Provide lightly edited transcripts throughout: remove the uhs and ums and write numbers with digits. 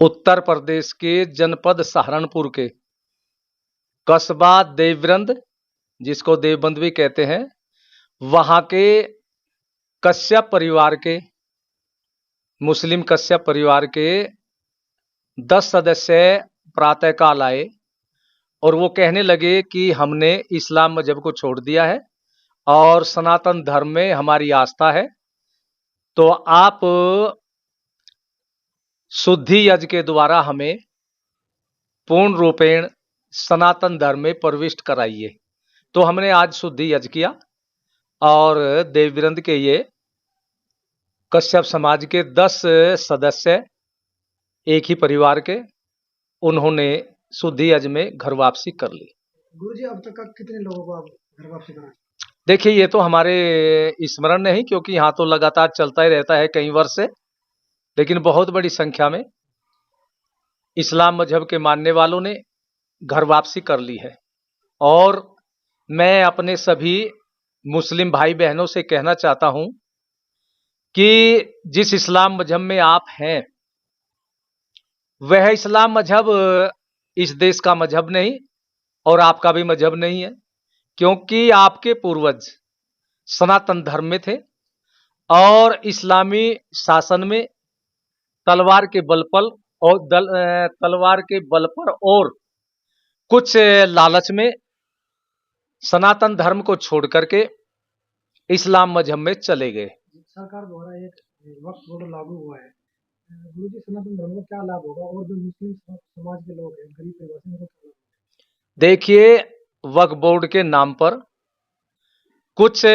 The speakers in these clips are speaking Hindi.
उत्तर प्रदेश के जनपद सहारनपुर के कस्बा देवबंद, जिसको देवबंद भी कहते हैं, वहां के कश्यप परिवार के, मुस्लिम कश्यप परिवार के 10 सदस्य प्रातःकाल आए और वो कहने लगे कि हमने इस्लाम मजहब को छोड़ दिया है और सनातन धर्म में हमारी आस्था है, तो आप शुद्धि यज्ञ के द्वारा हमें पूर्ण रूपेण सनातन धर्म में प्रविष्ट कराइए। तो हमने आज शुद्धि यज्ञ किया और देवबंद के ये कश्यप समाज के 10 सदस्य एक ही परिवार के, उन्होंने शुद्धि यज्ञ में घर वापसी कर ली। गुरुजी, अब तक कितने लोगों को आप घर वापसी कराए? देखिए, ये तो हमारे स्मरण नहीं, क्योंकि यहाँ तो लगातार चलता ही रहता है कई वर्ष से, लेकिन बहुत बड़ी संख्या में इस्लाम मजहब के मानने वालों ने घर वापसी कर ली है। और मैं अपने सभी मुस्लिम भाई बहनों से कहना चाहता हूं कि जिस इस्लाम मजहब में आप हैं, वह इस्लाम मजहब इस देश का मजहब नहीं और आपका भी मजहब नहीं है, क्योंकि आपके पूर्वज सनातन धर्म में थे और इस्लामी शासन में तलवार के बल पर और कुछ लालच में सनातन धर्म को छोड़ करके इस्लाम मजहब में चले गए। सरकार द्वारा एक वक्फ बोर्ड लागू हुआ है, गुरुजी, सनातन धर्म को क्या लाभ होगा और जो मुस्लिम समाज के लोग हैं, गरीब परिवार से, उनको क्या लाभ होगा? देखिए, वक्फ बोर्ड के नाम पर कुछ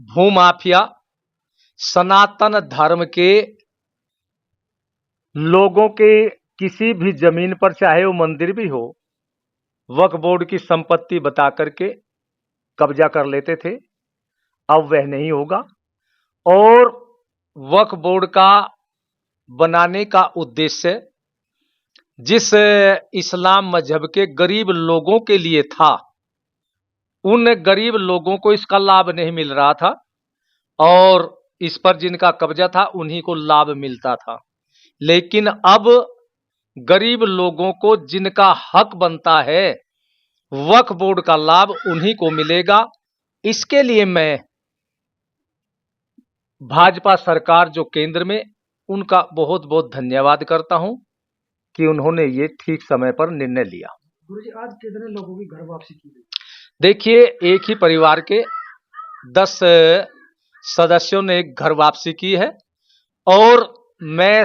भूमाफिया सनातन धर्म के लोगों के किसी भी जमीन पर, चाहे वो मंदिर भी हो, वक्फ बोर्ड की संपत्ति बता करके कब्जा कर लेते थे। अब वह नहीं होगा और वक्फ बोर्ड का बनाने का उद्देश्य जिस इस्लाम मजहब के गरीब लोगों के लिए था, उन गरीब लोगों को इसका लाभ नहीं मिल रहा था और इस पर जिनका कब्जा था उन्हीं को लाभ मिलता था। लेकिन अब गरीब लोगों को जिनका हक बनता है, वक्फ बोर्ड का लाभ उन्हीं को मिलेगा। इसके लिए मैं भाजपा सरकार जो केंद्र में, उनका बहुत बहुत धन्यवाद करता हूं कि उन्होंने ये ठीक समय पर निर्णय लिया। गुरुजी, आज कितने लोगों की घर वापसी की गई? देखिए, एक ही परिवार के 10 सदस्यों ने घर वापसी की है और मैं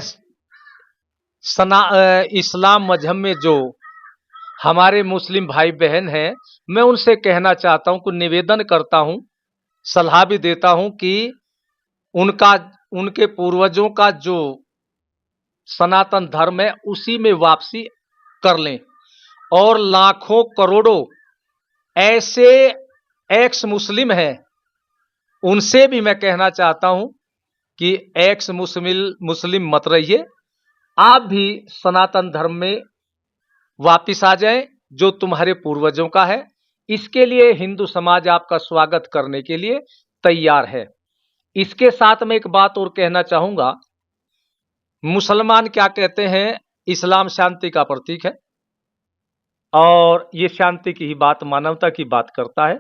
इस्लाम मजहब में जो हमारे मुस्लिम भाई बहन हैं, मैं उनसे कहना चाहता हूं, कुछ निवेदन करता हूं, सलाह भी देता हूं कि उनके पूर्वजों का जो सनातन धर्म है उसी में वापसी कर लें। और लाखों करोड़ों ऐसे एक्स मुस्लिम हैं, उनसे भी मैं कहना चाहता हूं कि एक्स मुस्लिम मत रहिए, आप भी सनातन धर्म में वापिस आ जाएं जो तुम्हारे पूर्वजों का है। इसके लिए हिंदू समाज आपका स्वागत करने के लिए तैयार है। इसके साथ में एक बात और कहना चाहूंगा, मुसलमान क्या कहते हैं, इस्लाम शांति का प्रतीक है और ये शांति की ही बात, मानवता की बात करता है।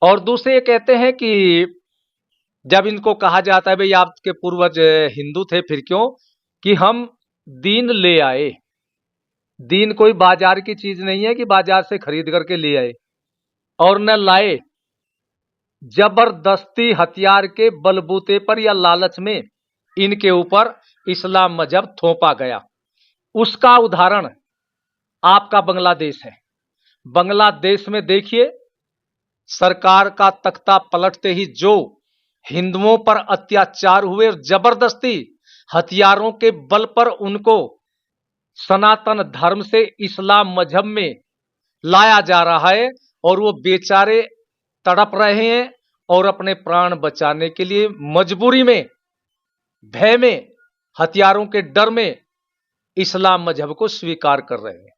और दूसरे ये कहते हैं कि जब इनको कहा जाता है भाई आपके पूर्वज हिंदू थे, फिर क्यों, कि हम दीन ले आए। दीन कोई बाजार की चीज नहीं है कि बाजार से खरीद करके ले आए, और न लाए जबरदस्ती हथियार के बलबूते पर या लालच में इनके ऊपर इस्लाम मजहब थोपा गया। उसका उदाहरण आपका बांग्लादेश है। बांग्लादेश में देखिए, सरकार का तख्ता पलटते ही जो हिंदुओं पर अत्याचार हुए और जबरदस्ती हथियारों के बल पर उनको सनातन धर्म से इस्लाम मजहब में लाया जा रहा है और वो बेचारे तड़प रहे हैं और अपने प्राण बचाने के लिए मजबूरी में, भय में, हथियारों के डर में इस्लाम मजहब को स्वीकार कर रहे हैं।